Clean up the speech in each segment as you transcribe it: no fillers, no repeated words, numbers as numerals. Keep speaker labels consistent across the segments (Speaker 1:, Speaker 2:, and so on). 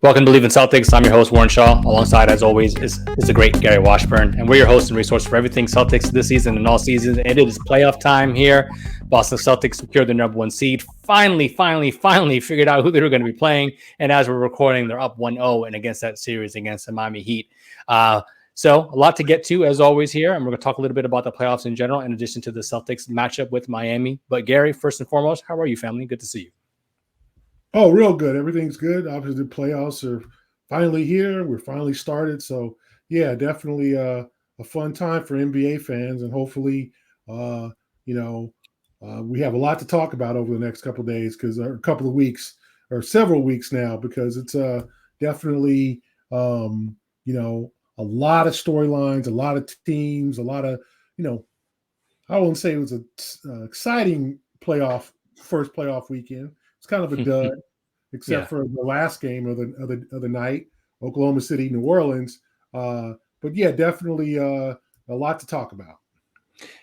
Speaker 1: Welcome to Bleav in Celtics. I'm your host, Warren Shaw. Alongside, as always, is the great Gary Washburn. And we're your host and resource for everything Celtics this season and all seasons. And it is playoff time here. Boston Celtics secured their number one seed. Finally figured out who they were going to be playing. And as we're recording, they're up 1-0 and against that series against the Miami Heat. So a lot to get to, as always, here. And we're going to talk a little bit about the playoffs in general, in addition to the Celtics matchup with Miami. But Gary, first and foremost, how are you, family? Good to see you.
Speaker 2: Oh, real good. Everything's good. Obviously, the playoffs are finally here. We're finally started. So, yeah, definitely a fun time for NBA fans. And hopefully, we have a lot to talk about over the next couple of days or a couple of weeks or several weeks now, because it's definitely, a lot of storylines, a lot of teams, a lot of, I wouldn't say it was an exciting first playoff weekend. It's kind of a dud, except for the last game of the night, Oklahoma City, New Orleans. But yeah, definitely a lot to talk about.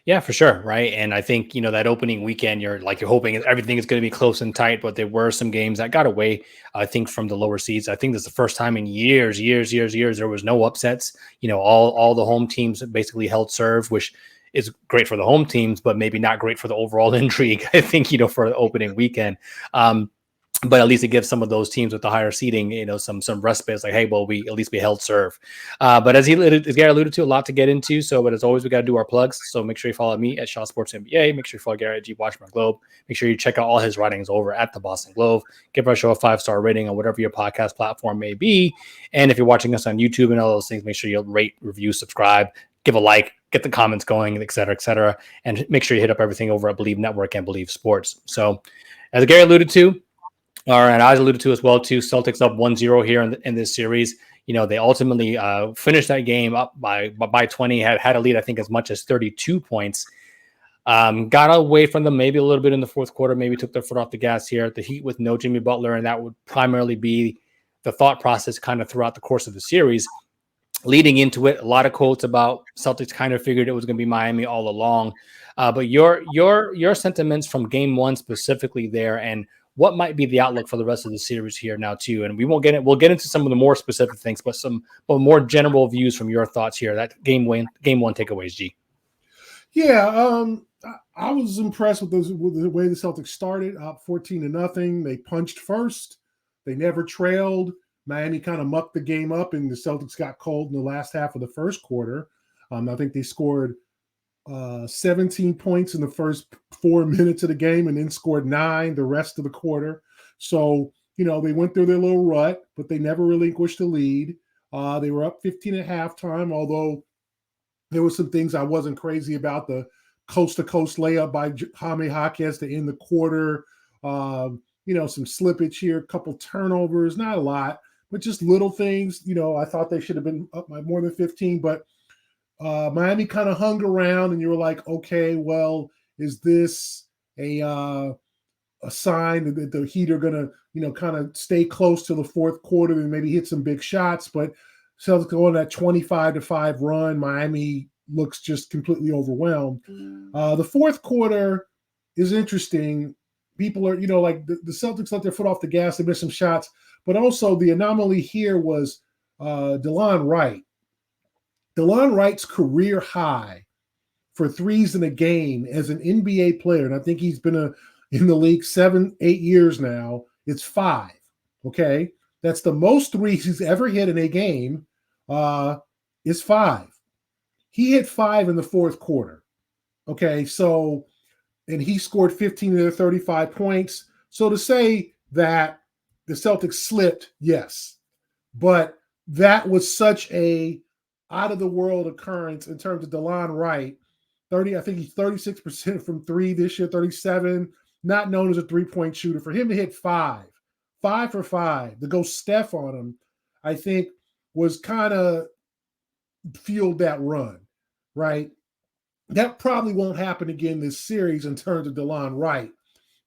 Speaker 1: Yeah, for sure. Right. And I think, that opening weekend, you're hoping everything is going to be close and tight, but there were some games that got away, I think, from the lower seeds. I think this is the first time in years, there was no upsets. All the home teams basically held serve, which is great for the home teams, but maybe not great for the overall intrigue, I think, for the opening weekend. But at least it gives some of those teams with the higher seeding, some respite. It's like, hey, well, we held serve. But as Gary alluded to, a lot to get into. So, but as always, we got to do our plugs. So make sure you follow me at Shaw Sports NBA. Make sure you follow Gary at G Washburn Globe. Make sure you check out all his writings over at the Boston Globe. Give our show a 5-star rating on whatever your podcast platform may be. And if you're watching us on YouTube and all those things, make sure you rate, review, subscribe, give a like, get the comments going, et cetera, et cetera. And make sure you hit up everything over at Bleav Network and Bleav Sports. So as Gary alluded to, and I alluded to as well, too, Celtics up 1-0 here in this series. They ultimately finished that game up by 20, had a lead, I think, as much as 32 points. Got away from them maybe a little bit in the fourth quarter, maybe took their foot off the gas here. The Heat with no Jimmy Butler, and that would primarily be the thought process kind of throughout the course of the series. Leading into it, a lot of quotes about Celtics kind of figured it was going to be Miami all along. But your sentiments from game one specifically there, and what might be the outlook for the rest of the series here now too. And we'll get into some of the more specific things, but more general views from your thoughts here. That game one takeaways, G.
Speaker 2: Yeah, I was impressed with the way the Celtics started up 14-0. They punched first. They never trailed. Miami kind of mucked the game up, and the Celtics got cold in the last half of the first quarter. I think they scored 17 points in the first 4 minutes of the game and then scored 9 the rest of the quarter. So, they went through their little rut, but they never relinquished the lead. They were up 15 at halftime, although there were some things I wasn't crazy about. The coast-to-coast layup by Jaime Jaquez to end the quarter. Some slippage here, a couple turnovers, not a lot, but just little things. I thought they should have been up by more than 15, but Miami kind of hung around, and you were like, okay, well, is this a sign that the Heat are going to, kind of stay close to the fourth quarter and maybe hit some big shots? But Celtics go on that 25-5 run. Miami looks just completely overwhelmed. The fourth quarter is interesting. People are, the Celtics let their foot off the gas. They missed some shots. But also the anomaly here was DeLon Wright. DeLon Wright's career high for threes in a game as an NBA player, and I think he's been in the league 7-8 years now, it's 5, okay? That's the most threes he's ever hit in a game is 5. He hit 5 in the fourth quarter, okay? So, and he scored 15 of their 35 points. So to say that the Celtics slipped, yes, but that was such a out-of-the-world occurrence in terms of DeLon Wright. I think he's 36% from 3 this year, 37, not known as a three-point shooter. For him to hit 5 for 5, to go Steph on him, I think was kind of fueled that run, right? That probably won't happen again this series in terms of DeLon Wright.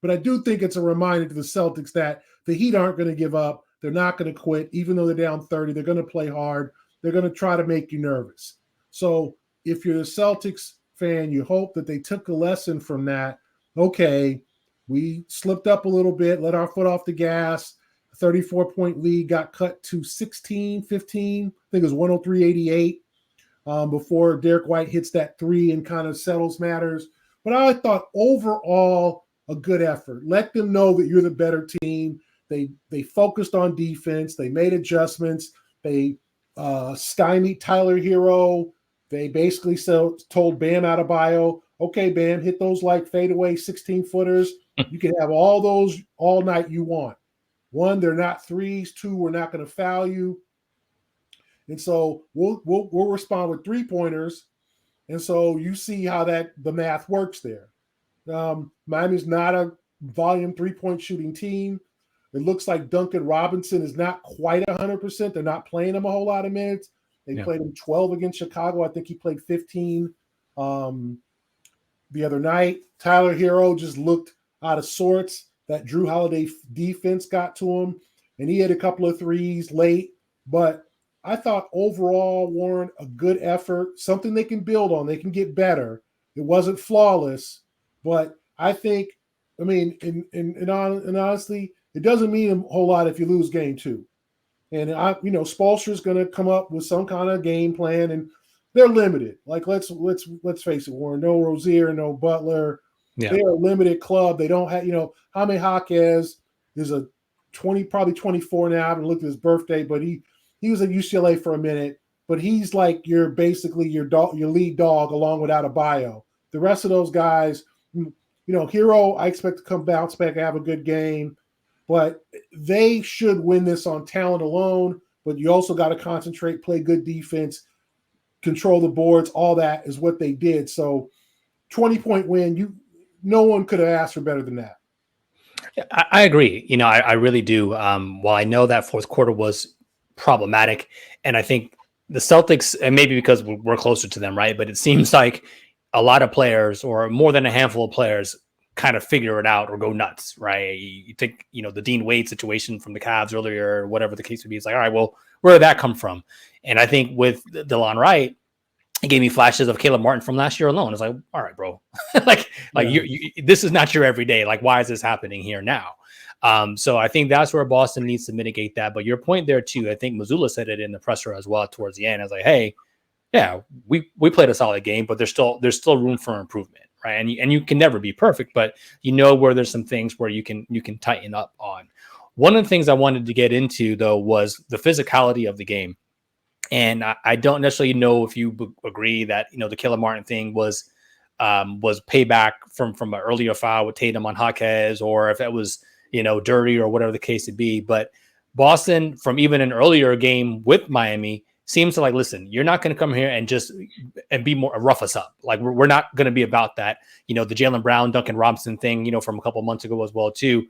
Speaker 2: But I do think it's a reminder to the Celtics that the Heat aren't going to give up. They're not going to quit. Even though they're down 30, they're going to play hard. They're going to try to make you nervous. So if you're a Celtics fan, you hope that they took a lesson from that. Okay, we slipped up a little bit, let our foot off the gas. A 34-point lead got cut to 16, 15. I think it was 103-88 before Derek White hits that three and kind of settles matters. But I thought overall a good effort. Let them know that you're the better team. They focused on defense. They made adjustments. They stymied Tyler Hero. They basically told Bam Adebayo, okay, Bam, hit those like fadeaway 16-footers. You can have all those all night you want. One, they're not threes. Two, we're not going to foul you. And so we'll respond with three-pointers. And so you see how the math works there. Miami's not a volume three-point shooting team. It looks like Duncan Robinson is not quite 100%. They're not playing him a whole lot of minutes. They played him 12 against Chicago. I think he played 15 the other night. Tyler Hero just looked out of sorts. That Drew Holiday defense got to him, and he had a couple of threes late. But I thought overall, Warren, a good effort, something they can build on. They can get better. It wasn't flawless, but I think, I mean, and honestly, it doesn't mean a whole lot if you lose game two. And Spoelstra's going to come up with some kind of game plan, and they're limited. Like let's face it, Warren. No Rozier, no Butler. Yeah. They're a limited club. They don't have, Jaime Jaquez is a 20, probably 24 now. I haven't looked at his birthday, but he was at UCLA for a minute. But he's like basically your lead dog along with Adebayo. The rest of those guys, Hero, I expect to bounce back and have a good game. But they should win this on talent alone. But you also got to concentrate, play good defense, control the boards. All that is what they did. So 20-point win, no one could have asked for better than that.
Speaker 1: I agree. I really do. While I know that fourth quarter was problematic, and I think the Celtics, and maybe because we're closer to them, right? But it seems like a lot of players, or more than a handful of players, kind of figure it out or go nuts, right? You think, the Dean Wade situation from the Cavs earlier, or whatever the case would be. It's like, all right, well, where did that come from? And I think with DeLon Wright, it gave me flashes of Caleb Martin from last year alone. It's like, all right, bro, this is not your everyday. Like, why is this happening here now? So I think that's where Boston needs to mitigate that. But your point there too, I think Mazzulla said it in the presser as well towards the end. I was like, hey, yeah, we played a solid game, but there's still room for improvement, right? And you can never be perfect, but where there's some things where you can tighten up on. One of the things I wanted to get into though was the physicality of the game. And I don't necessarily know if you agree that, the Caleb Martin thing was payback from an earlier foul with Tatum on Jaquez, or if it was, dirty or whatever the case would be. But Boston, from even an earlier game with Miami, seems to like, listen, you're not going to come here and be more rough us up. Like we're not going to be about that. The Jaylen Brown, Duncan Robinson thing, from a couple months ago as well too.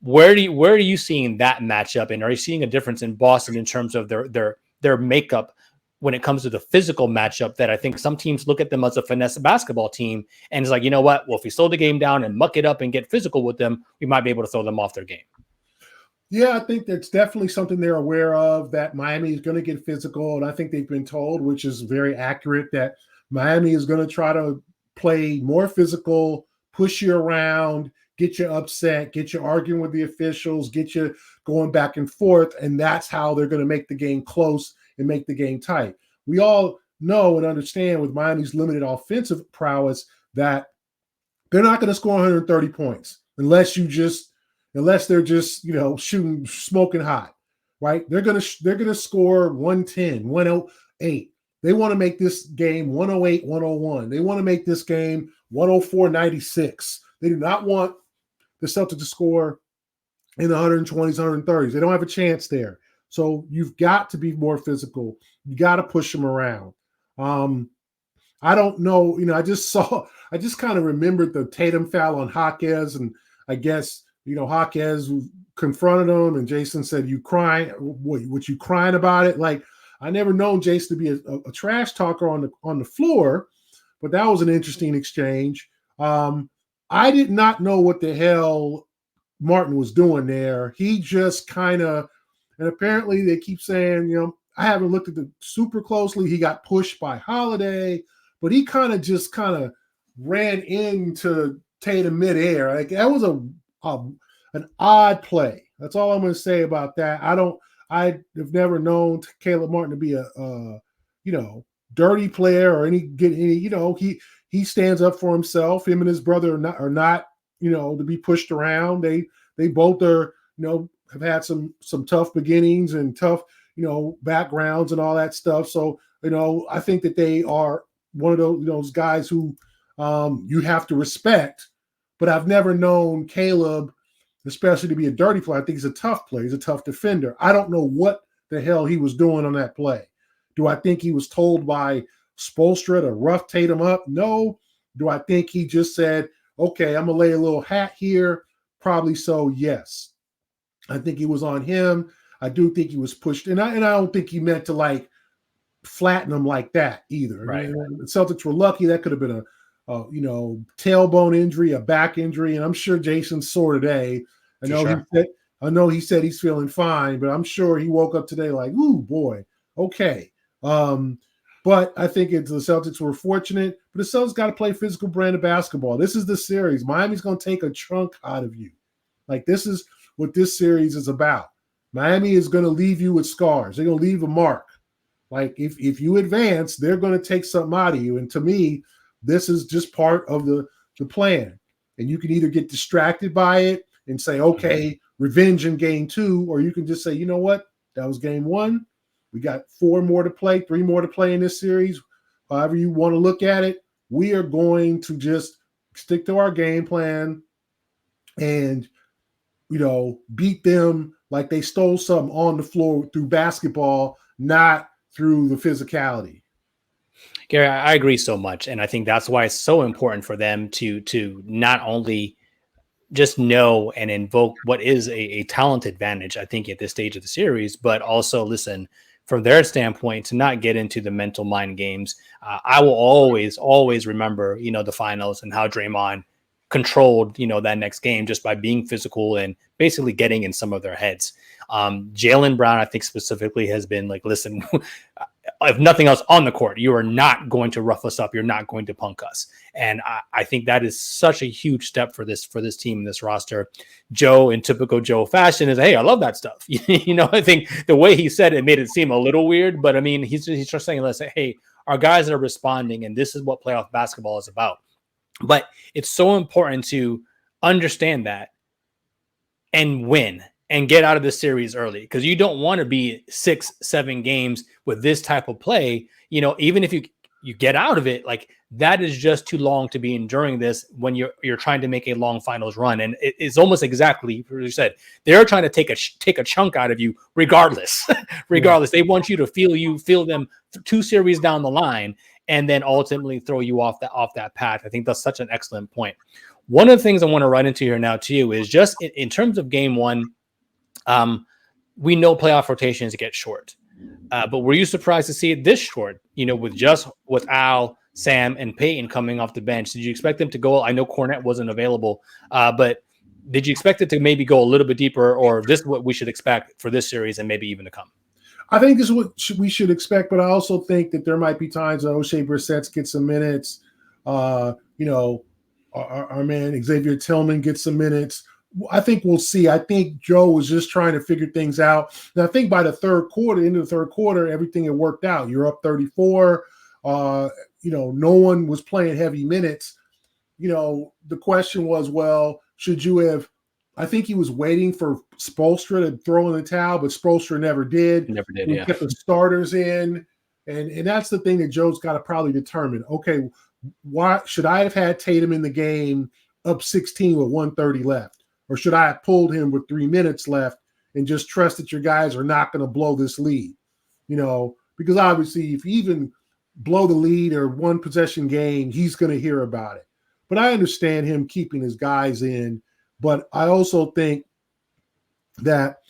Speaker 1: Where are you seeing that matchup? And are you seeing a difference in Boston in terms of their makeup when it comes to the physical matchup, that I think some teams look at them as a finesse basketball team and it's like, you know what? Well, if we slow the game down and muck it up and get physical with them, we might be able to throw them off their game.
Speaker 2: Yeah, I think that's definitely something they're aware of, that Miami is going to get physical. And I think they've been told, which is very accurate, that Miami is going to try to play more physical, push you around, get you upset, get you arguing with the officials, get you going back and forth. And that's how they're going to make the game close and make the game tight. We all know and understand with Miami's limited offensive prowess that they're not going to score 130 points unless they're just, shooting smoking hot, right? They're going to score 110, 108. They want to make this game 108, 101. They want to make this game 104, 96. They do not want the Celtics to score in the 120s, 130s. They don't have a chance there. So you've got to be more physical. You got to push them around. I don't know. I just kind of remembered the Tatum foul on Jaquez, and I guess, Jaquez confronted him, and Jason said, "You crying? What you crying about it?" Like, I never known Jason to be a trash talker on the floor, but that was an interesting exchange. I did not know what the hell Martin was doing there. He just kind of, and apparently they keep saying, I haven't looked at the super closely. He got pushed by Holiday, but he kind of ran into Tatum midair. Like that was a an odd play. That's all I'm going to say about that. I have never known Caleb Martin to be a dirty player or he stands up for himself. Him and his brother are not to be pushed around. They both are have had some tough beginnings and tough backgrounds and all that stuff. So I think that they are one of those guys who you have to respect. But I've never known Caleb, especially to be a dirty player. I think he's a tough player. He's a tough defender. I don't know what the hell he was doing on that play. Do I think he was told by Spoelstra to rough Tatum up? No. Do I think he just said, okay, I'm going to lay a little hat here? Probably so, yes. I think it was on him. I do think he was pushed. And I don't think he meant to, like, flatten him like that either.
Speaker 1: Right.
Speaker 2: The Celtics were lucky. That could have been a tailbone injury, a back injury, and I'm sure Jason's sore today. I know he said he's feeling fine, but I'm sure he woke up today like, ooh, boy, okay. But I think the Celtics were fortunate, but the Celtics got to play physical brand of basketball. This is the series. Miami's going to take a chunk out of you. Like, this is what this series is about. Miami is going to leave you with scars. They're going to leave a mark. Like, if you advance, they're going to take something out of you. And to me, this is just part of the plan. And you can either get distracted by it and say, okay, revenge in game 2, or you can just say, you know what? That was game 1. We got 4 more to play, 3 more to play in this series. However you want to look at it, we are going to just stick to our game plan and, beat them like they stole something on the floor through basketball, not through the physicality.
Speaker 1: Gary, I agree so much. And I think that's why it's so important for them to not only just know and invoke what is a talent advantage, I think, at this stage of the series, but also listen from their standpoint to not get into the mental mind games. I will always remember, the finals and how Draymond controlled, that next game just by being physical and basically getting in some of their heads. Jaylen Brown, I think specifically, has been like, listen, if nothing else on the court, you are not going to rough us up. You're not going to punk us. And I think that is such a huge step for this team, this roster. Joe, in typical Joe fashion, is, hey, I love that stuff. I think the way he said it made it seem a little weird, but I mean, he's just saying, listen, hey, our guys are responding, and this is what playoff basketball is about. But it's so important to understand that and win and get out of this series early, because you don't want to be 6-7 games with this type of play. Even if you get out of it, like, that is just too long to be enduring this when you're trying to make a long finals run. And it's almost exactly what you said. They're trying to take a chunk out of you regardless. They want you to feel them 2 series down the line, and then ultimately throw you off that path. I think that's such an excellent point. One of the things I want to run into here now too is just in terms of game 1, we know playoff rotations get short, but were you surprised to see it this short? With Al, Sam, and Peyton coming off the bench, did you expect them to go? I know Cornette wasn't available, but did you expect it to maybe go a little bit deeper, or this is what we should expect for this series and maybe even to come?
Speaker 2: I think this is what we should expect, but I also think that there might be times that O'Shea Brissett gets some minutes. Our man Xavier Tillman gets some minutes. I think we'll see. I think Joe was just trying to figure things out. And I think by the end of the third quarter, everything had worked out. You're up 34. No one was playing heavy minutes. The question was, well, should you have? I think he was waiting for Spoelstra to throw in the towel, but Spoelstra never did. He kept the starters in. And that's the thing that Joe's got to probably determine. Okay, why should I have had Tatum in the game up 16 with 1:30 left? Or should I have pulled him with 3 minutes left and just trust that your guys are not going to blow this lead? Because obviously if you even blow the lead or 1 possession game, he's going to hear about it. But I understand him keeping his guys in. But I also think that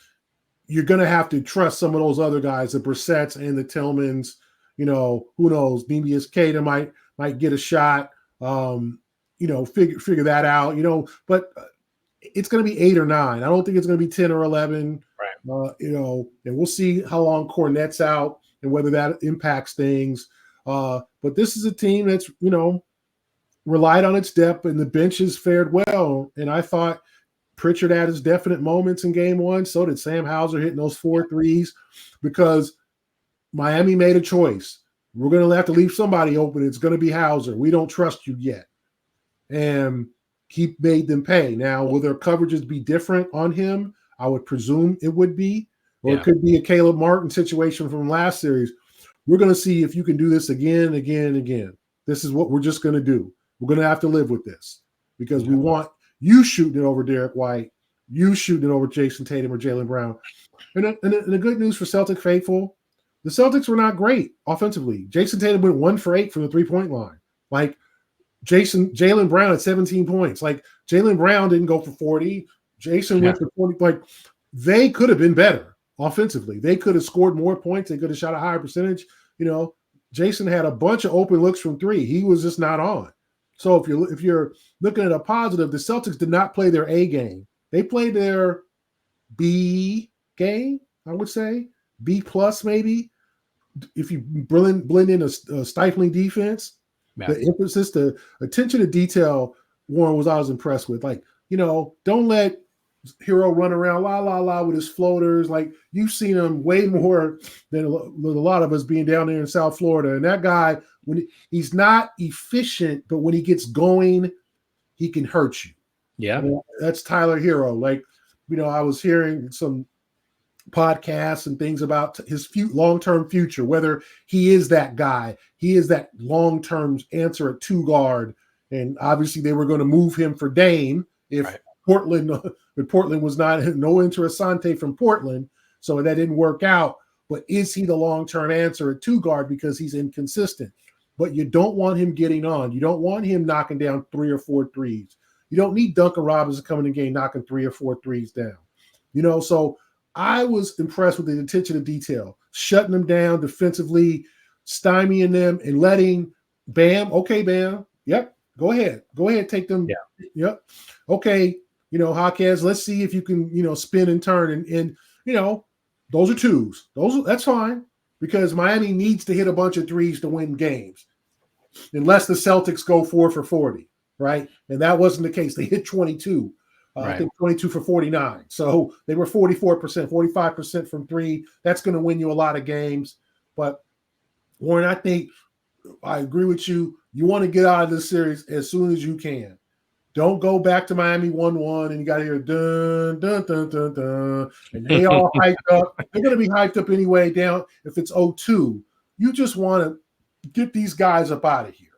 Speaker 2: you're going to have to trust some of those other guys, the Brissetts and the Tillmans. Who knows? Neemias Queta might get a shot. Figure that out. But it's going to be 8 or 9. I don't think it's going to be 10 or 11.
Speaker 1: Right.
Speaker 2: And we'll see how long Cornette's out and whether that impacts things. But this is a team that's relied on its depth, and the bench has fared well. And I thought Pritchard had his definite moments in game one. So did Sam Hauser hitting those 4 threes because Miami made a choice. We're going to have to leave somebody open. It's going to be Hauser. We don't trust you yet. And he made them pay. Now, will their coverages be different on him? I would presume it would be. Or it could be a Caleb Martin situation from last series. We're going to see if you can do this again. This is what we're just going to do. We're going to have to live with this because we want you shooting it over Derek White, you shooting it over Jason Tatum or Jaylen Brown. And the good news for Celtic faithful, the Celtics were not great offensively. Jason Tatum went 1 for 8 from the 3-point line. Like Jaylen Brown had 17 points. Like Jaylen Brown didn't go for 40. Jason went for 40. Like they could have been better offensively. They could have scored more points. They could have shot a higher percentage. Jason had a bunch of open looks from 3. He was just not on. So if you're looking at a positive, the Celtics did not play their A game. They played their B game, I would say, B plus maybe. If you blend in a stifling defense, the emphasis, the attention to detail, Warren I was impressed with. Like, don't let Hero run around la with his floaters. Like you've seen him way more than a lot of us being down there in South Florida. And that guy, when he's not efficient, but when he gets going, he can hurt you.
Speaker 1: Yeah,
Speaker 2: that's Tyler Hero. Like, I was hearing some podcasts and things about his long-term future, whether he is that guy, he is that long-term answer at 2 guard. And obviously they were going to move him for Dame if Portland was no Interessante from Portland, so that didn't work out. But is he the long-term answer at 2 guard because he's inconsistent? But you don't want him getting on. You don't want him knocking down 3 or 4 threes. You don't need Duncan Robinson coming in the game knocking 3 or 4 threes down. So I was impressed with the attention to detail, shutting them down defensively, stymieing them, and letting Bam. Okay, Bam. Yep. Go ahead. Take them.
Speaker 1: Yeah.
Speaker 2: Yep. Okay. Jaquez, let's see if you can, spin and turn. And those are 2s. That's fine because Miami needs to hit a bunch of 3s to win games unless the Celtics go 4 for 40, right? And that wasn't the case. They hit 22. I think 22 for 49. So they were 44%, 45% from 3. That's going to win you a lot of games. But, Warren, I think I agree with you. You want to get out of this series as soon as you can. Don't go back to Miami 1-1 and you got to hear dun, dun, dun, dun, dun. And they all hyped up. They're going to be hyped up anyway down if it's 0-2. You just want to get these guys up out of here.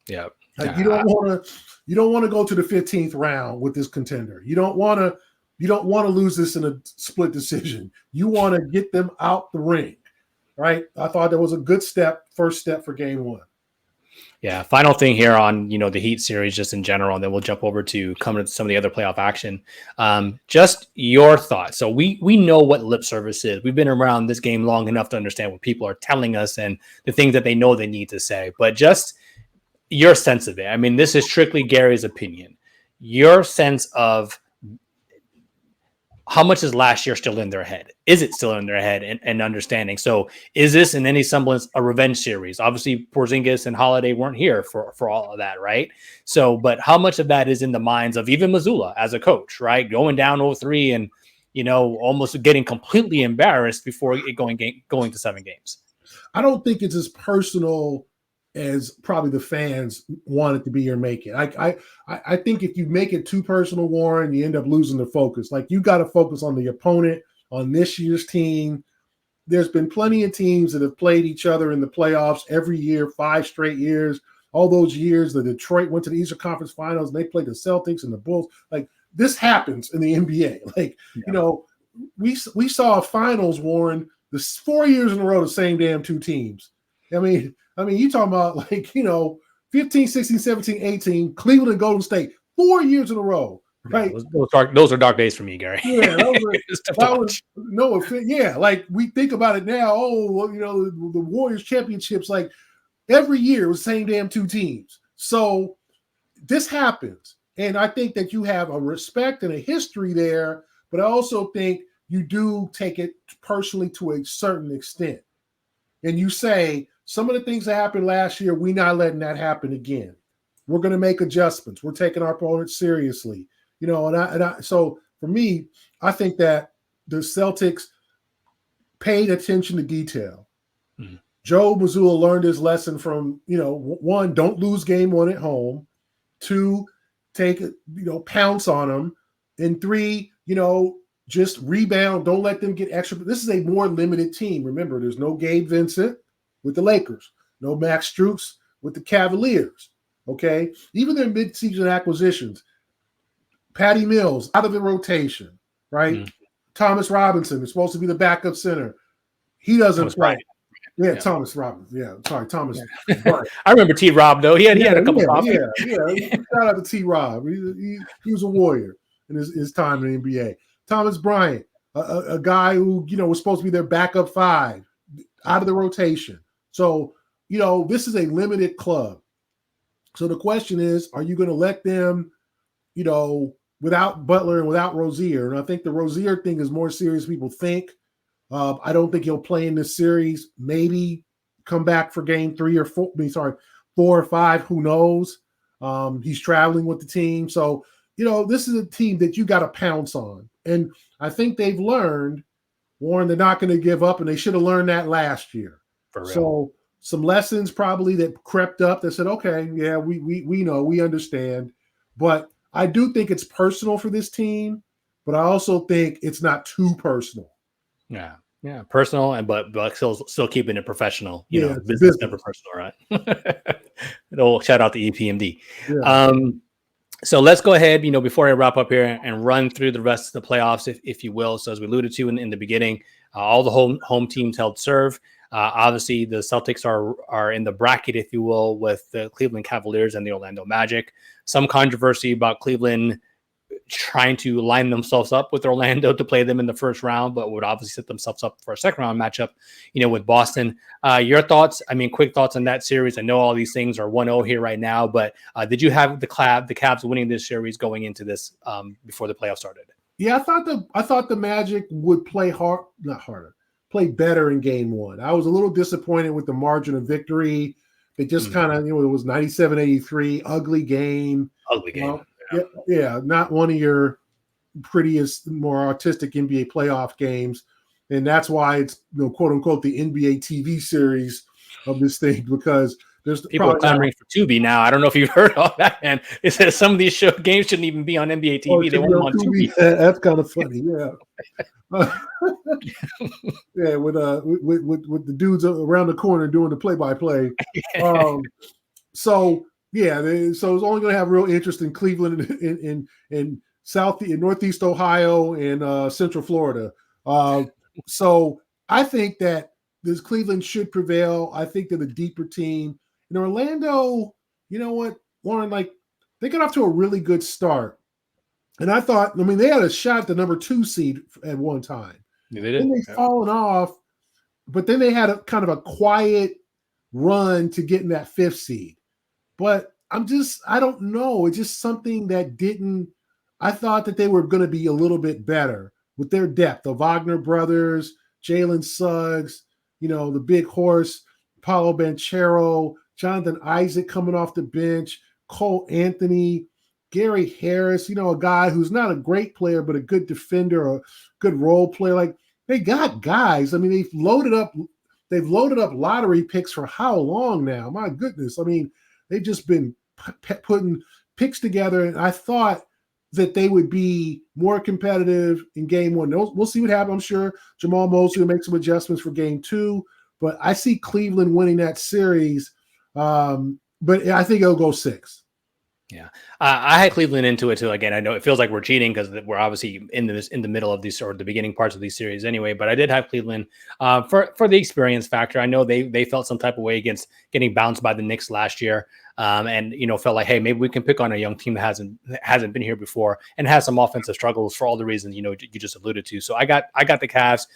Speaker 1: Yeah.
Speaker 2: Like you don't want to go to the 15th round with this contender. You don't want to lose this in a split decision. You want to get them out the ring, right? I thought that was a good first step for game 1.
Speaker 1: Yeah. Final thing here on, the Heat series, just in general, and then we'll jump over to coming to some of the other playoff action. Just your thoughts. So we know what lip service is. We've been around this game long enough to understand what people are telling us and the things that they know they need to say, but just your sense of it. I mean, this is strictly Gary's opinion. Your sense of how much is last year still in their head? Is it still in their head and understanding? So is this in any semblance a revenge series? Obviously, Porzingis and Holiday weren't here for all of that, right? So, but how much of that is in the minds of even Mazzulla as a coach, right? Going down 0-3 and, almost getting completely embarrassed before it going to 7 games.
Speaker 2: I don't think it's as personal as probably the fans want it to be or make it. I think if you make it too personal, Warren, you end up losing the focus. Like you got to focus on the opponent, on this year's team. There's been plenty of teams that have played each other in the playoffs every year, 5 straight years. All those years, the Detroit went to the Eastern Conference Finals and they played the Celtics and the Bulls. Like this happens in the NBA. Like, we saw a finals, Warren, this 4 years in a row, the same damn 2 teams. I mean, you talking about 15, 16, 17, 18, Cleveland and Golden State, 4 years in a row, right?
Speaker 1: Yeah, those are dark days for me, Gary.
Speaker 2: Yeah, like we think about it now. The Warriors championships, like every year it was the same damn 2 teams. So this happens. And I think that you have a respect and a history there, but I also think you do take it personally to a certain extent. And you say, some of the things that happened last year, we're not letting that happen again. We're going to make adjustments. We're taking our opponents seriously. So for me, I think that the Celtics paid attention to detail. Mm-hmm. Joe Mazzulla learned his lesson from, one, don't lose game one at home. Two, pounce on them. And three, just rebound. Don't let them get extra. This is a more limited team. Remember, there's no Gabe Vincent with the Lakers, no Max Strus with the Cavaliers. Okay, even their mid-season acquisitions, Patty Mills out of the rotation, right? Mm-hmm. Thomas Robinson is supposed to be the backup center. He doesn't play. Yeah, Thomas Robinson. Yeah, sorry, Thomas.
Speaker 1: Yeah. I remember T. Rob though. He had a couple coffee.
Speaker 2: Yeah. Shout out to T. Rob. He was a warrior in his time in the NBA. Thomas Bryant, a guy who was supposed to be their backup five, out of the rotation. So this is a limited club. So the question is, are you going to let them, without Butler and without Rozier? And I think the Rozier thing is more serious than people think. I don't think he'll play in this series. Maybe come back for game 3 or 4. 4 or 5. Who knows? He's traveling with the team. So, this is a team that you got to pounce on. And I think they've learned, Warren, they're not going to give up. And they should have learned that last year.
Speaker 1: For real.
Speaker 2: So some lessons probably that crept up that said, okay, yeah, we know, we understand. But I do think it's personal for this team. But I also think it's not too personal.
Speaker 1: Yeah, personal, but still keeping it professional. Business never personal, right? Shout out to EPMD. Yeah. So let's go ahead, before I wrap up here and run through the rest of the playoffs, if you will. So as we alluded to in the beginning, all the home teams held serve. Obviously, the Celtics are in the bracket, if you will, with the Cleveland Cavaliers and the Orlando Magic. Some controversy about Cleveland trying to line themselves up with Orlando to play them in the first round, but would obviously set themselves up for a second round matchup, with Boston. Your thoughts? Quick thoughts on that series. I know all these things are 1-0 here right now, but did you have the Cavs winning this series going into this before the playoffs started?
Speaker 2: Yeah, I thought the Magic would play play better in game 1. I was a little disappointed with the margin of victory. It just kind of, it was 97-83, ugly game. Yeah, not one of your prettiest, more artistic NBA playoff games. And that's why it's, quote unquote, the NBA TV series of this thing, because there's
Speaker 1: people clamoring for Tubi now. I don't know if you've heard all that, man. It says some of these games shouldn't even be on NBA TV. They want them on Tubi.
Speaker 2: That's kind of funny, yeah. Yeah, with the dudes around the corner doing the play-by-play. So it's only going to have real interest in Cleveland in Northeast Ohio and Central Florida. So I think that this Cleveland should prevail. I think they're the deeper team. In Orlando, you know what, Warren, they got off to a really good start. And I thought, they had a shot at the number 2 seed at one time.
Speaker 1: Yeah, they did.
Speaker 2: Then they've fallen off, but then they had a kind of a quiet run to get in that 5th seed. But I don't know. It's just something that I thought that they were going to be a little bit better with their depth. The Wagner brothers, Jalen Suggs, the big horse, Paolo Banchero, Jonathan Isaac coming off the bench, Cole Anthony, Gary Harris, a guy who's not a great player, but a good defender, a good role player. They got guys. They've loaded up lottery picks for how long now? My goodness. They've just been putting picks together, and I thought that they would be more competitive in game 1. We'll see what happens. I'm sure Jamal Mosley will make some adjustments for game 2, but I see Cleveland winning that series. But I think it'll go 6.
Speaker 1: Yeah, I had Cleveland into it too. Again, I know it feels like we're cheating because we're obviously in the middle of these, or the beginning parts of these series anyway. But I did have Cleveland for the experience factor. I know they felt some type of way against getting bounced by the Knicks last year, and felt like, hey, maybe we can pick on a young team that hasn't been here before and has some offensive struggles for all the reasons you just alluded to. So I got the Cavs,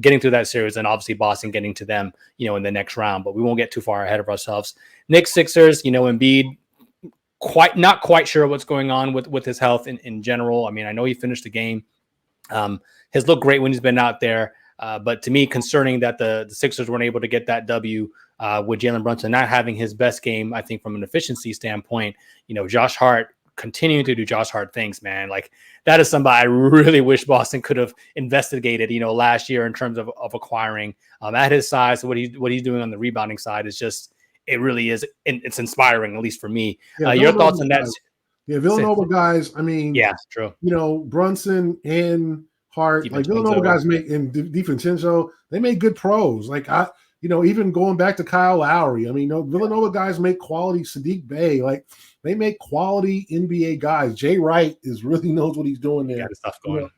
Speaker 1: getting through that series, and obviously Boston getting to them, in the next round. But we won't get too far ahead of ourselves. Knicks, Sixers, Embiid. Not quite sure what's going on with his health in general. I know he finished the game. Has looked great when he's been out there. But to me, concerning that the Sixers weren't able to get that W with Jalen Brunson not having his best game, I think from an efficiency standpoint. Josh Hart continuing to do Josh Hart things, man. Like that is somebody I really wish Boston could have investigated, last year in terms of acquiring at his size. What he's doing on the rebounding side is just, it really is. It's inspiring, at least for me.
Speaker 2: Yeah,
Speaker 1: Your thoughts on that?
Speaker 2: Yeah, Villanova guys. I mean,
Speaker 1: yeah, true.
Speaker 2: Brunson and Hart, like Villanova guys make in DiVincenzo, they make good pros. Like even going back to Kyle Lowry, I mean, Villanova guys make quality. Sadiq Bey, like they make quality NBA guys. Jay Wright really knows what he's doing there.
Speaker 1: Got stuff going.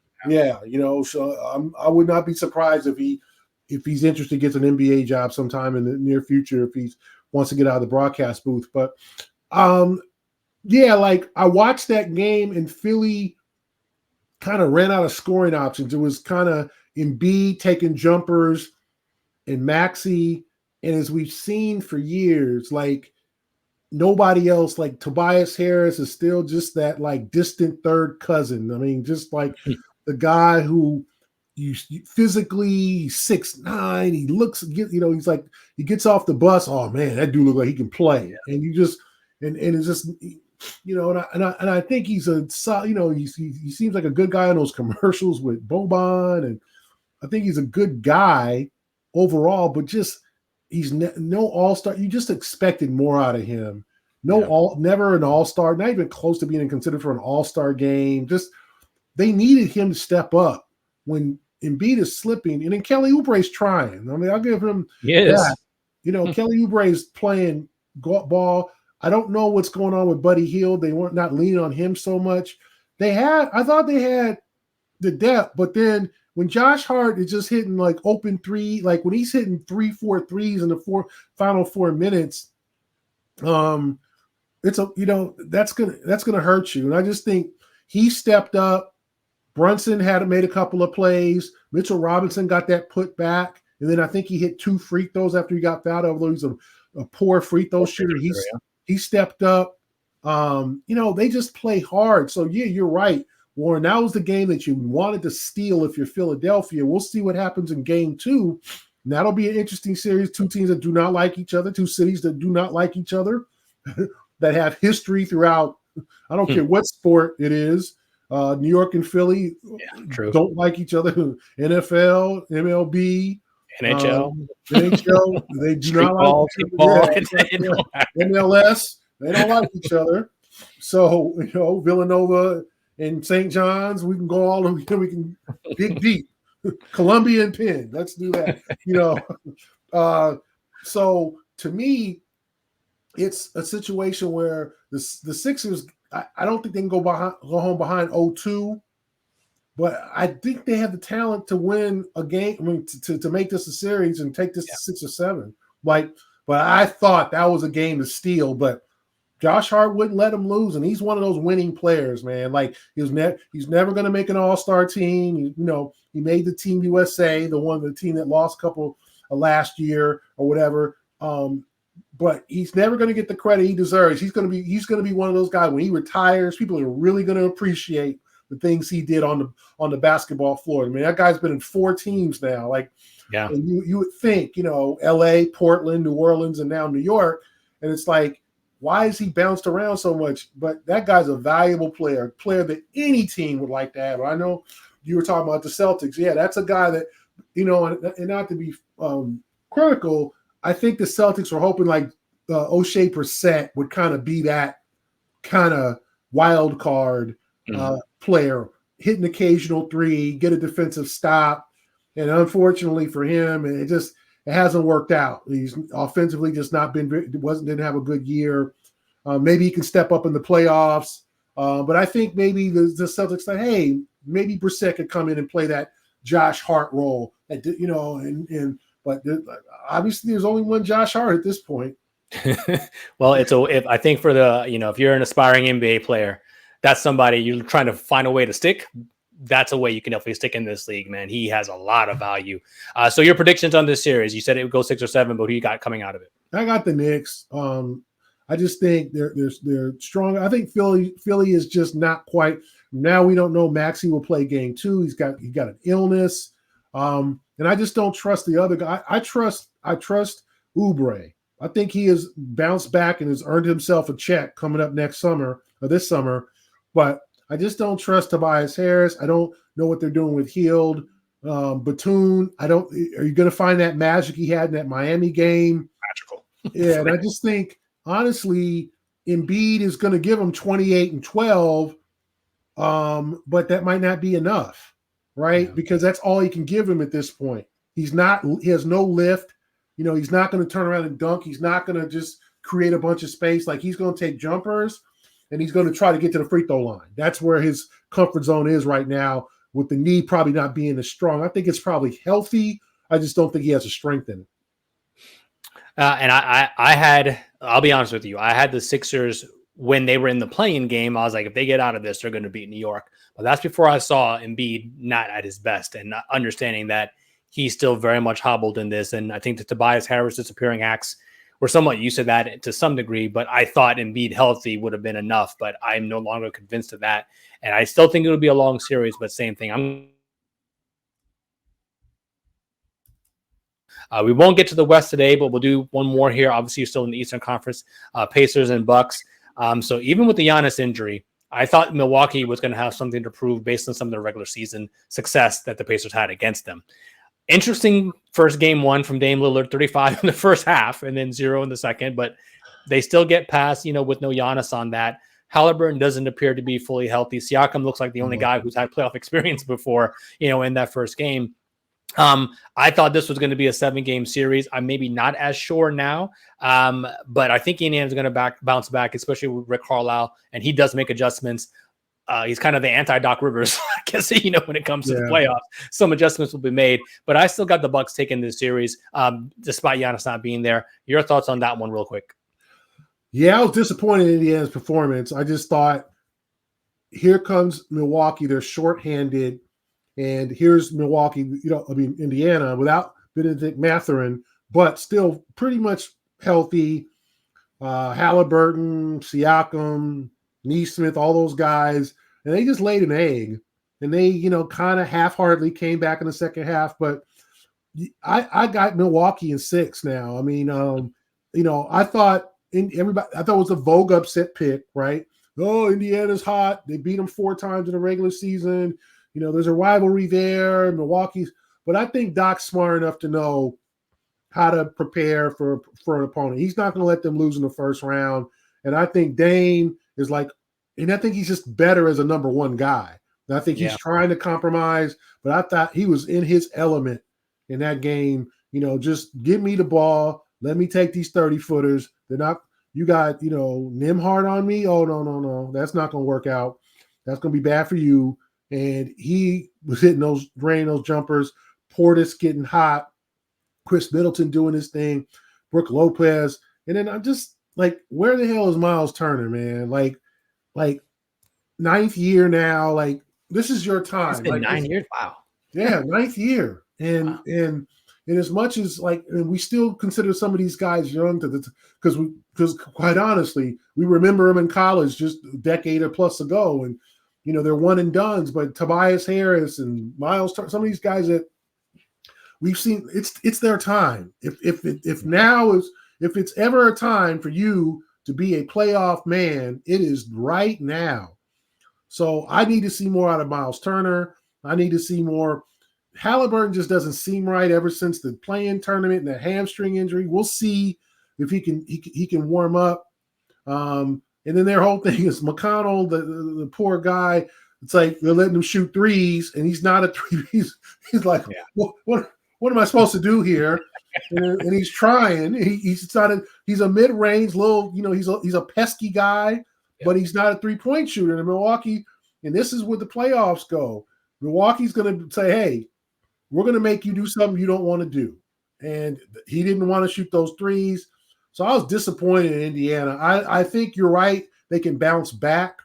Speaker 2: So I would not be surprised if he's interested, gets an NBA job sometime in the near future if he wants to get out of the broadcast booth. But like I watched that game and Philly kind of ran out of scoring options. It was kind of Embiid taking jumpers and Maxey, and as we've seen for years, like nobody else, like Tobias Harris is still just that like distant third cousin. I mean, just like the guy who you physically 6'9", he looks, he's like, he gets off the bus. Oh man, that dude looks like he can play. Yeah. And you just, and it's just, and I think he's he seems like a good guy in those commercials with Boban, and I think he's a good guy overall, but just he's no all-star. You just expected more out of him. Never an all-star, not even close to being considered for an all-star game. Just they needed him to step up when Embiid is slipping, and then Kelly Oubre's trying. I mean, I'll give him that. Kelly Oubre's playing ball. I don't know what's going on with Buddy Hield. They weren't not leaning on him so much. I thought they had the depth, but then when Josh Hart is just hitting like open three, like when he's hitting 3-4 threes in the final 4 minutes, it's that's gonna hurt you. And I just think he stepped up. Brunson made a couple of plays. Mitchell Robinson got that put back, and then I think he hit 2 free throws after he got fouled. Although he's a poor free throw shooter, he stepped up. They just play hard. So yeah, you're right, Warren. That was the game that you wanted to steal if you're Philadelphia. We'll see what happens in game 2. And that'll be an interesting series. 2 teams that do not like each other, 2 cities that do not like each other, that have history throughout. I don't care what sport it is. New York and Philly don't like each other. NFL, MLB,
Speaker 1: NHL,
Speaker 2: they do not like each other. MLS, they don't like each other. So Villanova and St. John's, we can go all we can dig deep. Columbia and Penn, let's do that. So to me, it's a situation where the Sixers, I don't think they can go home behind 0-2, but I think they have the talent to win a game. I mean, to make this a series and take this to 6 or 7. But I thought that was a game to steal. But Josh Hart wouldn't let him lose, and he's one of those winning players, man. Like he's never going to make an all-star team. He made the Team USA, the team that lost a couple last year or whatever. But he's never going to get the credit he deserves. He's going to be one of those guys when he retires. People are really going to appreciate the things he did on the basketball floor. I mean, that guy's been in 4 teams now. Like, yeah, and you would think, L.A., Portland, New Orleans, and now New York, and it's like, why is he bounced around so much? But that guy's a valuable player that any team would like to have. I know you were talking about the Celtics. Yeah, that's a guy that, and not to be critical, I think the Celtics were hoping like O'Shea Brissett would kind of be that kind of wild card player, hit an occasional 3, get a defensive stop. And unfortunately for him, it hasn't worked out. He's offensively just didn't have a good year. Maybe he can step up in the playoffs. But I think maybe the Celtics said, hey, maybe Brissett could come in and play that Josh Hart role. But obviously there's only one Josh Hart at this point.
Speaker 1: Well, if I think for if you're an aspiring NBA player, that's somebody you're trying to find a way to stick. That's a way you can definitely stick in this league, man. He has a lot of value. So your predictions on this series, you said it would go 6 or 7, but who you got coming out of it?
Speaker 2: I got the Knicks. I just think they're strong. I think Philly is just not quite. Now we don't know. Maxey will play game 2. He got an illness. And I just don't trust the other guy. I trust Oubre. I think he has bounced back and has earned himself a check coming up next summer this summer. But I just don't trust Tobias Harris. I don't know what they're doing with Hield. Batum, I don't. Are you going to find that magic he had in that Miami game?
Speaker 1: Magical.
Speaker 2: Yeah, and I just think honestly, Embiid is going to give him 28 and 12, but that might not be enough, right?
Speaker 1: Yeah.
Speaker 2: Because that's all he can give him at this point. He has no lift. He's not going to turn around and dunk. He's not going to just create a bunch of space. Like, he's going to take jumpers and he's going to try to get to the free throw line. That's where his comfort zone is right now, with the knee probably not being as strong. I think it's probably healthy. I just don't think he has the strength in it.
Speaker 1: And I'll be honest with you, I had the Sixers when they were in the play-in game. I was like, if they get out of this, they're going to beat New York. But that's before I saw Embiid not at his best, and understanding that he's still very much hobbled in this. And I think the Tobias Harris disappearing acts were somewhat used to that to some degree, but I thought Embiid healthy would have been enough, but I'm no longer convinced of that. And I still think it'll be a long series, but same thing. We won't get to the West today, but we'll do one more here. Obviously, you're still in the Eastern Conference, Pacers and Bucks. So even with the Giannis injury, I thought Milwaukee was going to have something to prove based on some of the regular season success that the Pacers had against them. Interesting first game one from Dame Lillard, 35 in the first half and then 0 in the second, but they still get past, with no Giannis on that. Halliburton doesn't appear to be fully healthy. Siakam looks like the only guy who's had playoff experience before, in that first game. I thought this was going to be a 7-game series. I'm maybe not as sure now, but I think Indiana's going to bounce back, especially with Rick Carlisle, and he does make adjustments. He's kind of the anti-Doc Rivers, I guess, when it comes to the playoffs. Some adjustments will be made, but I still got the Bucks taking this series, despite Giannis not being there. Your thoughts on that one real quick?
Speaker 2: Yeah, I was disappointed in Indiana's performance. I just thought, here comes Milwaukee. They're shorthanded. And here's Milwaukee, Indiana without Benedict Mathurin, but still pretty much healthy. Halliburton, Siakam, Neesmith, all those guys. And they just laid an egg. And they, kind of half-heartedly came back in the second half. But I got Milwaukee in 6 now. I mean, I thought it was a Vogue upset pick, right? Oh, Indiana's hot. They beat them 4 times in the regular season. There's a rivalry there, Milwaukee's. But I think Doc's smart enough to know how to prepare for an opponent. He's not going to let them lose in the first round. And I think Dame is and I think he's just better as a number 1 guy. And I think he's trying to compromise, but I thought he was in his element in that game. Just give me the ball. Let me take these 30-footers. They're not – you got, Nimhard on me? Oh, no. That's not going to work out. That's going to be bad for you. And he was hitting those jumpers. Portis getting hot. Chris Middleton doing his thing. Brooke Lopez. And then I'm just like, where the hell is Miles Turner, man? Like 9th year now. Like, this is your time.
Speaker 1: It's been 9 years. Wow.
Speaker 2: Yeah, 9th year. And as much as and we still consider some of these guys young because quite honestly, we remember them in college just a decade or plus ago, and they're one and dones. But Tobias Harris and Miles Turner, some of these guys that we've seen, it's their time. If it's ever a time for you to be a playoff man, it is right now. So I need to see more out of Miles Turner. I need to see more. Halliburton just doesn't seem right ever since the play-in tournament and the hamstring injury. We'll see if he can warm up. And then their whole thing is McConnell, the poor guy. It's like they're letting him shoot threes, and he's not a three. He's like, what am I supposed to do here? And he's trying. He's a mid-range little. He's a pesky guy, but he's not a three-point shooter. In Milwaukee, and this is where the playoffs go. Milwaukee's going to say, hey, we're going to make you do something you don't want to do. And he didn't want to shoot those threes. So I was disappointed in Indiana. I think you're right. They can bounce back.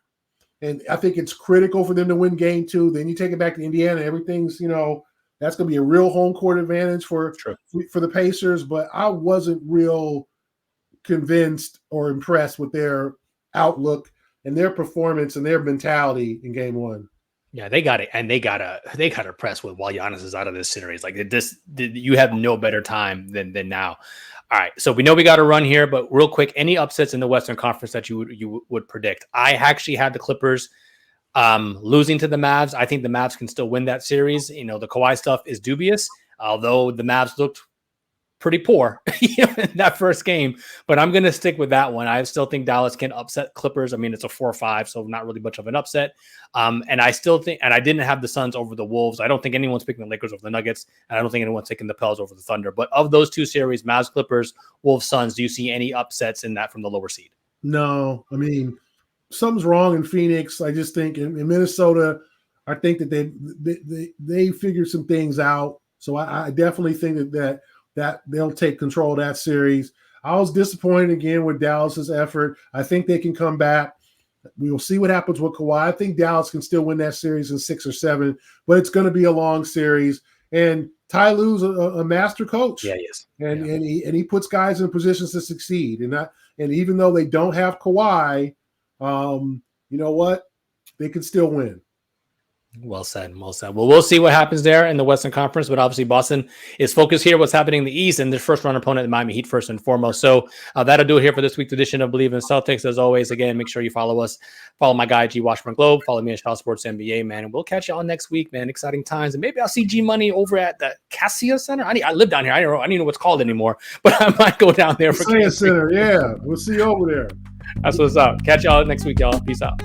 Speaker 2: And I think it's critical for them to win game 2. Then you take it back to Indiana. Everything's, that's going to be a real home court advantage for the Pacers. But I wasn't real convinced or impressed with their outlook and their performance and their mentality in game 1.
Speaker 1: Yeah, they got it, and they gotta press with while Giannis is out of this series. Like you have no better time than now. All right, so we know we got to run here, but real quick, any upsets in the Western Conference that you would predict? I actually had the Clippers losing to the Mavs. I think the Mavs can still win that series. You know, the Kawhi stuff is dubious, although the Mavs looked pretty poor in that first game, but I'm going to stick with that one. I still think Dallas can upset Clippers. I mean, it's a 4-5, so not really much of an upset. And I still think, and I didn't have the Suns over the Wolves. I don't think anyone's picking the Lakers over the Nuggets, and I don't think anyone's taking the Pels over the Thunder. But of those two series, Mavs, Clippers, Wolves, Suns, do you see any upsets in that from the lower seed?
Speaker 2: No, I mean, something's wrong in Phoenix. I just think in Minnesota, I think that they figured some things out. So I definitely think that they'll take control of that series. I was disappointed again with Dallas's effort. I think they can come back. We will see what happens with Kawhi. I think Dallas can still win that series in 6 or 7, but it's going to be a long series. And Ty Lue's a master coach.
Speaker 1: Yeah, he is.
Speaker 2: And he puts guys in positions to succeed. And even though they don't have Kawhi, you know what? They can still win.
Speaker 1: Well said. Well said. Well, we'll see what happens there in the Western Conference, but obviously Boston is focused here. What's happening in the East and their first round opponent, the Miami Heat, first and foremost. So that'll do it here for this week's edition of Bleav in Celtics. As always, again, make sure you follow us. Follow my guy, G Washburn Globe. Follow me at Shaw Sports NBA, man. And we'll catch you all next week, man. Exciting times. And maybe I'll see G Money over at the Cassia Center. I live down here. I don't know what it's called anymore, but I might go down there for
Speaker 2: Cassia Center. Yeah, we'll see you over there.
Speaker 1: That's what's up. Catch y'all next week, y'all. Peace out.